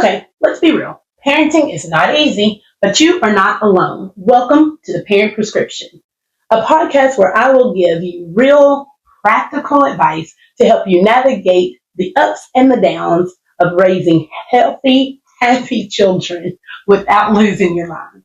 Okay, let's be real. Parenting is not easy, but you are not alone. Welcome to the Parent Prescription, a podcast where I will give you real, practical advice to help you navigate the ups and the downs of raising healthy, happy children without losing your mind.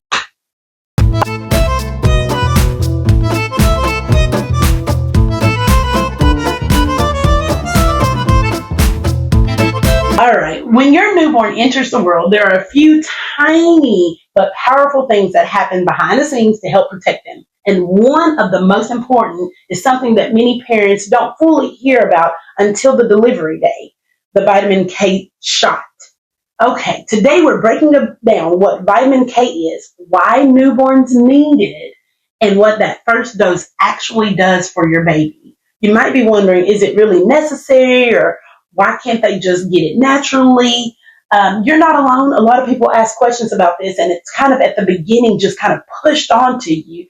All right, when your newborn enters the world, there are a few tiny but powerful things that happen behind the scenes to help protect them. And one of the most important is something that many parents don't fully hear about until the delivery day, the vitamin K shot. Okay, today we're breaking down what vitamin K is, why newborns need it, and what that first dose actually does for your baby. You might be wondering, is it really necessary, or why can't they just get it naturally? You're not alone. A lot of people ask questions about this, and it's kind of at the beginning just kind of pushed onto you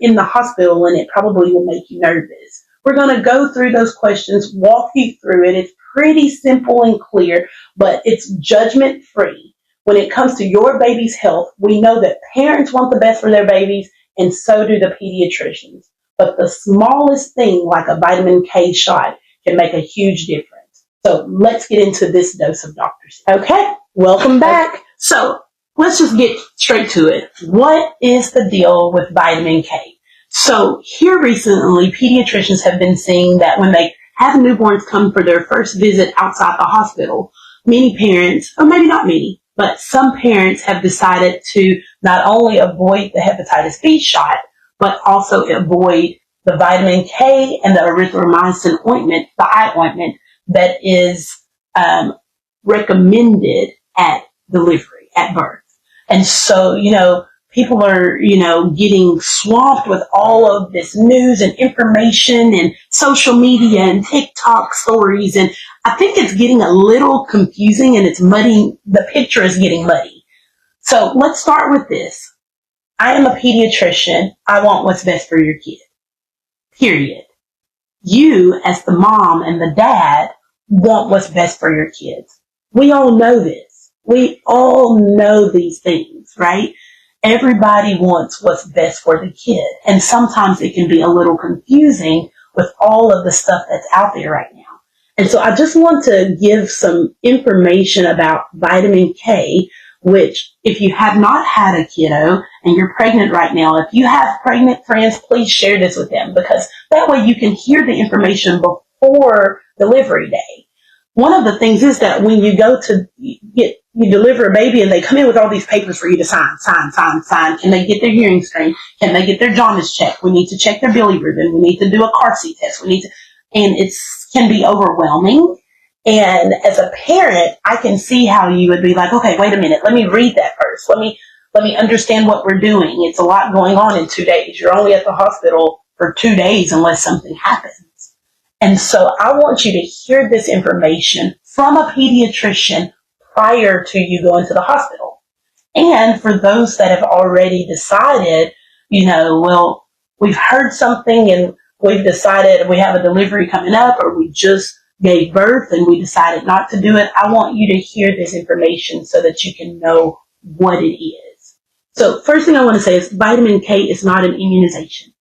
in the hospital, and it probably will make you nervous. We're going to go through those questions, walk you through it. It's pretty simple and clear, but it's judgment free. When it comes to your baby's health, we know that parents want the best for their babies, and so do the pediatricians. But the smallest thing, like a vitamin K shot, can make a huge difference. So let's get into this dose of doctors. Okay, welcome back. So let's just get straight to it. What is the deal with vitamin K? So here recently, pediatricians have been seeing that when they have newborns come for their first visit outside the hospital, many parents, or maybe not many, but some parents have decided to not only avoid the hepatitis B shot, but also avoid the vitamin K and the erythromycin ointment, the eye ointment, that is recommended at delivery, at birth. And so, people are, getting swamped with all of this news and information and social media and TikTok stories. And I think it's getting a little confusing, and it's muddy. The picture is getting muddy. So let's start with this. I am a pediatrician. I want what's best for your kid. Period. You, as the mom and the dad, want what's best for your kids. We all know this. We all know these things, right? Everybody wants what's best for the kid. And sometimes it can be a little confusing with all of the stuff that's out there right now. And so I just want to give some information about vitamin K, which if you have not had a kiddo and you're pregnant right now, if you have pregnant friends, please share this with them, because that way you can hear the information before delivery day. One of the things is that when you go to you deliver a baby and they come in with all these papers for you to sign. Can they get their hearing screen? Can they get their jaundice checked? We need to check their bilirubin. We need to do a car seat test. And it can be overwhelming. And as a parent, I can see how you would be like, okay, wait a minute. Let me read that first. Let me understand what we're doing. It's a lot going on in 2 days. You're only at the hospital for 2 days unless something happens. And so I want you to hear this information from a pediatrician prior to you going to the hospital. And for those that have already decided, well, we've heard something and we've decided we have a delivery coming up, or we just gave birth and we decided not to do it, I want you to hear this information so that you can know what it is. So first thing I want to say is vitamin K is not an immunization.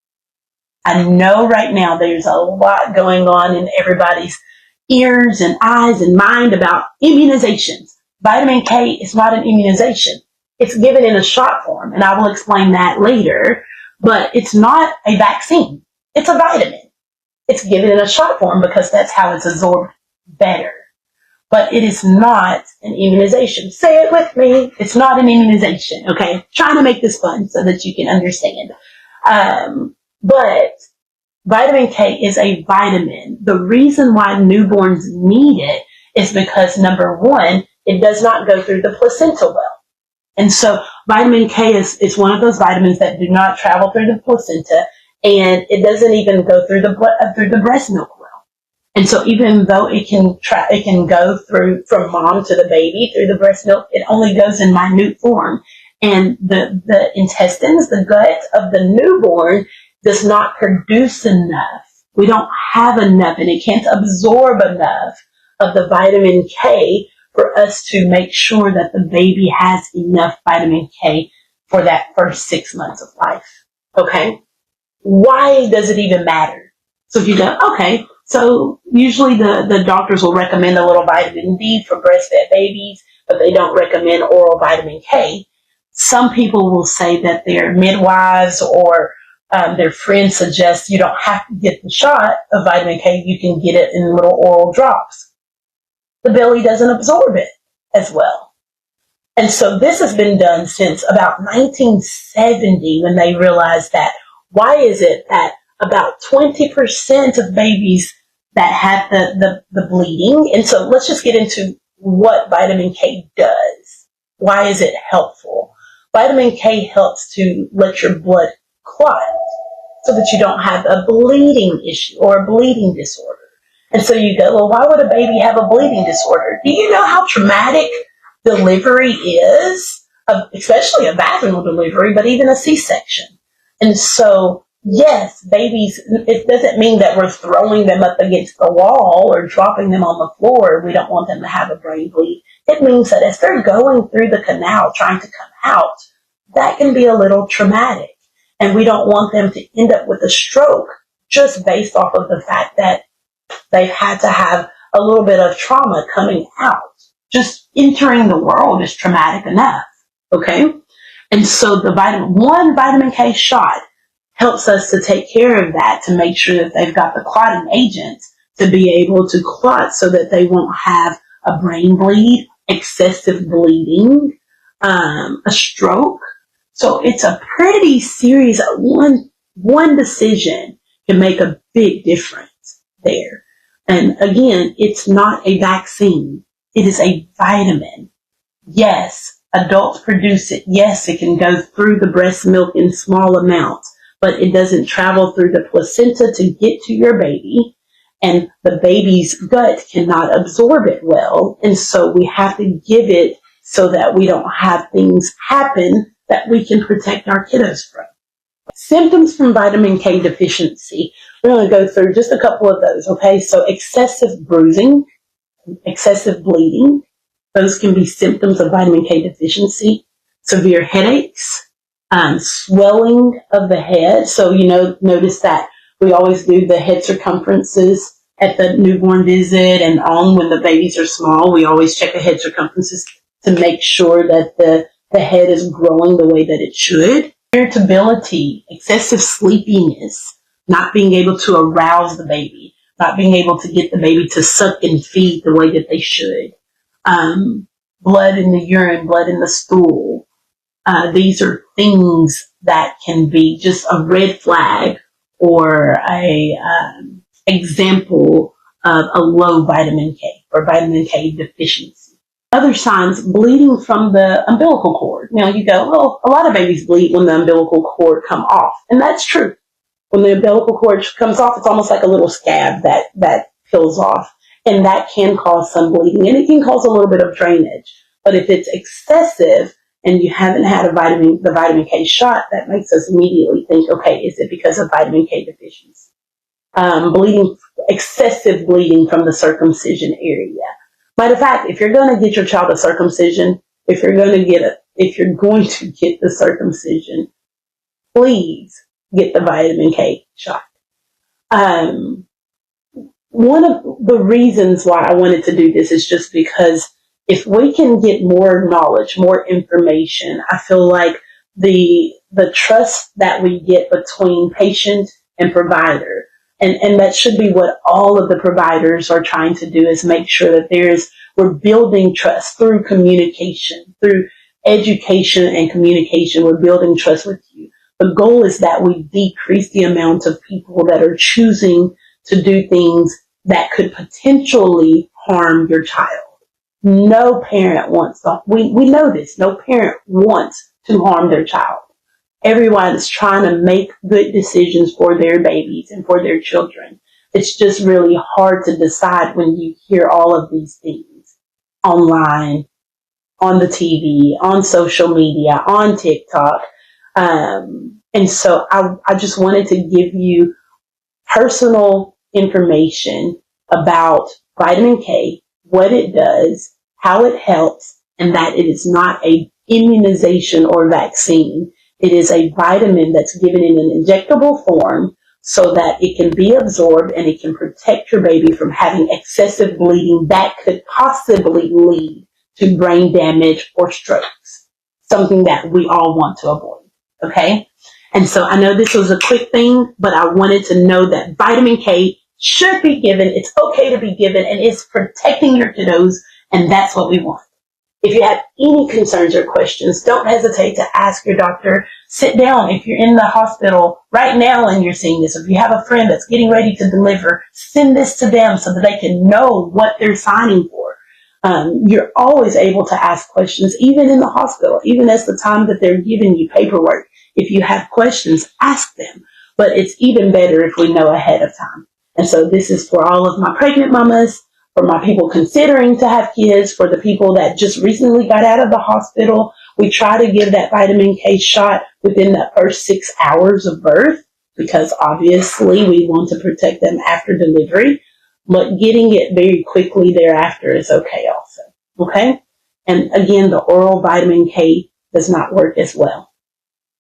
I know right now there's a lot going on in everybody's ears and eyes and mind about immunizations. Vitamin K is not an immunization. It's given in a shot form, and I will explain that later, but it's not a vaccine. It's a vitamin. It's given in a shot form because that's how it's absorbed better. But it is not an immunization. Say it with me. It's not an immunization, okay? Trying to make this fun so that you can understand. But vitamin K is a vitamin. The reason why newborns need it is because, number one, it does not go through the placenta well. And so vitamin K is one of those vitamins that do not travel through the placenta, and it doesn't even go through the breast milk well. And so even though it can go through from mom to the baby through the breast milk, it only goes in minute form. And the intestines, the gut of the newborn, does not produce enough. We don't have enough, and it can't absorb enough of the vitamin K for us to make sure that the baby has enough vitamin K for that first 6 months of life. Okay? Why does it even matter? So if you go, okay, so usually the doctors will recommend a little vitamin D for breastfed babies, but they don't recommend oral vitamin K. Some people will say that their midwives or their friends suggest you don't have to get the shot of vitamin K, you can get it in little oral drops. The belly doesn't absorb it as well. And so this has been done since about 1970 when they realized that. Why is it that about 20% of babies that have the bleeding, and so let's just get into what vitamin K does. Why is it helpful? Vitamin K helps to let your blood clot so that you don't have a bleeding issue or a bleeding disorder. And so you go, well, why would a baby have a bleeding disorder? Do you know how traumatic delivery is, especially a vaginal delivery, but even a C-section? And so, yes, babies, it doesn't mean that we're throwing them up against the wall or dropping them on the floor. We don't want them to have a brain bleed. It means that as they're going through the canal trying to come out, that can be a little traumatic. And we don't want them to end up with a stroke just based off of the fact that they've had to have a little bit of trauma coming out. Just entering the world is traumatic enough, okay? And so the vitamin K shot helps us to take care of that, to make sure that they've got the clotting agents to be able to clot so that they won't have a brain bleed, excessive bleeding, a stroke. So it's a pretty serious, one decision can make a big difference there. And again, it's not a vaccine. It is a vitamin. Yes, adults produce it. Yes, it can go through the breast milk in small amounts, but it doesn't travel through the placenta to get to your baby. And the baby's gut cannot absorb it well. And so we have to give it so that we don't have things happen that we can protect our kiddos from. Symptoms from vitamin K deficiency. We're going to go through just a couple of those, okay? So excessive bruising, excessive bleeding. Those can be symptoms of vitamin K deficiency. Severe headaches, swelling of the head. So, notice that we always do the head circumferences at the newborn visit and on when the babies are small. We always check the head circumferences to make sure that the head is growing the way that it should. Irritability, excessive sleepiness, not being able to arouse the baby, not being able to get the baby to suck and feed the way that they should. Blood in the urine, blood in the stool. These are things that can be just a red flag or a example of a low vitamin K or vitamin K deficiency. Other signs, bleeding from the umbilical cord. Now you go, well, a lot of babies bleed when the umbilical cord come off. And that's true. When the umbilical cord comes off, it's almost like a little scab that peels off. And that can cause some bleeding. And it can cause a little bit of drainage. But if it's excessive and you haven't had the vitamin K shot, that makes us immediately think, okay, is it because of vitamin K deficiency? Excessive bleeding from the circumcision area. Matter of fact, if you're going to get your child a circumcision, if you're going to get the circumcision, please get the vitamin K shot. One of the reasons why I wanted to do this is just because if we can get more knowledge, more information, I feel like the trust that we get between patient and provider, and that should be what all of the providers are trying to do, is make sure that we're building trust through communication, through education and communication. We're building trust with you. The goal is that we decrease the amount of people that are choosing to do things that could potentially harm your child. No parent wants to, we know this, no parent wants to harm their child. Everyone is trying to make good decisions for their babies and for their children. It's just really hard to decide when you hear all of these things online, on the TV, on social media, on TikTok. And so I just wanted to give you personal information about vitamin K, what it does, how it helps, and that it is not a immunization or vaccine. It is a vitamin that's given in an injectable form so that it can be absorbed and it can protect your baby from having excessive bleeding that could possibly lead to brain damage or strokes, something that we all want to avoid, okay? And so I know this was a quick thing, but I wanted to know that vitamin K should be given. It's okay to be given, and it's protecting your kiddos, and that's what we want. If you have any concerns or questions, don't hesitate to ask your doctor. Sit down. If you're in the hospital right now and you're seeing this, if you have a friend that's getting ready to deliver, send this to them so that they can know what they're signing for. You're always able to ask questions, even in the hospital, even as the time that they're giving you paperwork. If you have questions, ask them. But it's even better if we know ahead of time. And so this is for all of my pregnant mamas, for my people considering to have kids, for the people that just recently got out of the hospital. We try to give that vitamin K shot within the first 6 hours of birth because obviously we want to protect them after delivery, but getting it very quickly thereafter is okay also. Okay? And again, the oral vitamin K does not work as well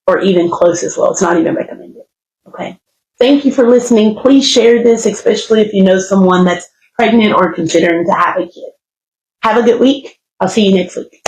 or even close as well. It's not even recommended. Okay? Thank you for listening. Please share this, especially if you know someone that's pregnant or considering to have a kid. Have a good week. I'll see you next week.